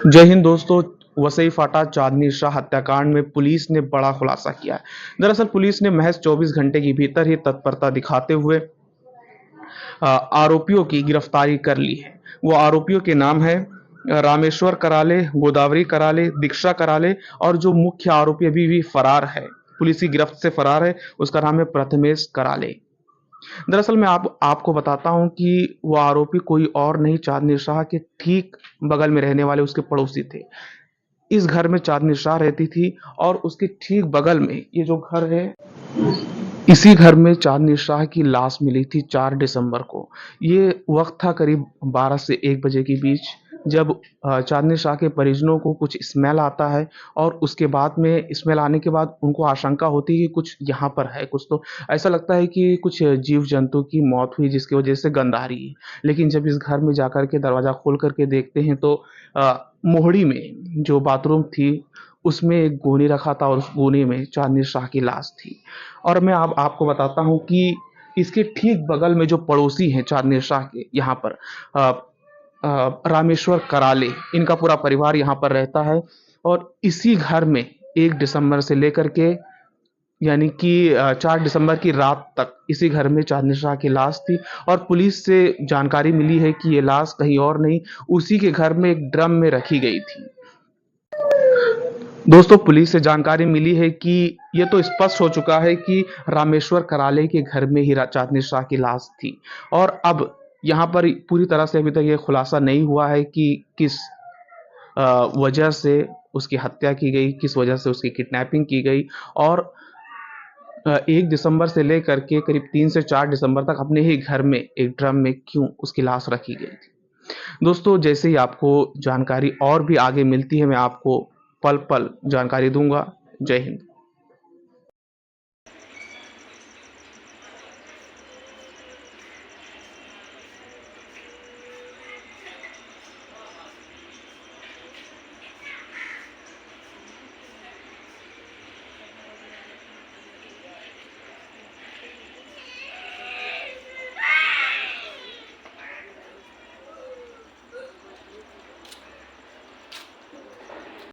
जय हिंद दोस्तों। वसई फाटा चांदनी शाह हत्याकांड में पुलिस ने बड़ा खुलासा किया है। दरअसल पुलिस ने महज 24 घंटे के भीतर ही तत्परता दिखाते हुए आरोपियों की गिरफ्तारी कर ली है। वो आरोपियों के नाम है रामेश्वर कराले, गोदावरी कराले, दीक्षा कराले और जो मुख्य आरोपी अभी भी फरार है, पुलिस की गिरफ्त से फरार है, उसका नाम है प्रथमेश कराले। दरअसल मैं आपको बताता हूं कि वो आरोपी कोई और नहीं, चांदनी शाह के ठीक बगल में रहने वाले उसके पड़ोसी थे। इस घर में चांदनी शाह रहती थी और उसके ठीक बगल में ये जो घर है, इसी घर में चांदनी शाह की लाश मिली थी 4 दिसंबर को। ये वक्त था करीब 12 से 1 बजे के बीच, जब चांदनी शाह के परिजनों को कुछ स्मेल आता है और उसके बाद में स्मेल आने के बाद उनको आशंका होती है कि कुछ यहाँ पर है, कुछ तो ऐसा लगता है कि कुछ जीव जंतु की मौत हुई जिसकी वजह से गंध आ रही है। लेकिन जब इस घर में जाकर के दरवाजा खोल करके देखते हैं तो मोहड़ी में जो बाथरूम थी उसमें एक गोनी रखा था और उस गोनी में चांदनी शाह की लाश थी। और मैं अब आपको बताता हूँ कि इसके ठीक बगल में जो पड़ोसी हैं चांदनी शाह के, यहाँ पर रामेश्वर कराले, इनका पूरा परिवार यहाँ पर रहता है और इसी घर में 1 दिसंबर से लेकर के यानी कि 4 दिसंबर की रात तक इसी घर में चांदनी शाह की लाश थी। और पुलिस से जानकारी मिली है कि ये लाश कहीं और नहीं, उसी के घर में एक ड्रम में रखी गई थी। दोस्तों पुलिस से जानकारी मिली है कि ये तो स्पष्ट हो चुका है कि रामेश्वर कराले के घर में ही चांदनी शाह की लाश थी। और अब यहाँ पर पूरी तरह से अभी तक ये खुलासा नहीं हुआ है कि किस वजह से उसकी हत्या की गई, किस वजह से उसकी किडनैपिंग की गई और 1 दिसंबर से लेकर के करीब 3 से 4 दिसंबर तक अपने ही घर में एक ड्रम में क्यों उसकी लाश रखी गई थी। दोस्तों जैसे ही आपको जानकारी और भी आगे मिलती है, मैं आपको पल पल जानकारी दूंगा। जय हिंद।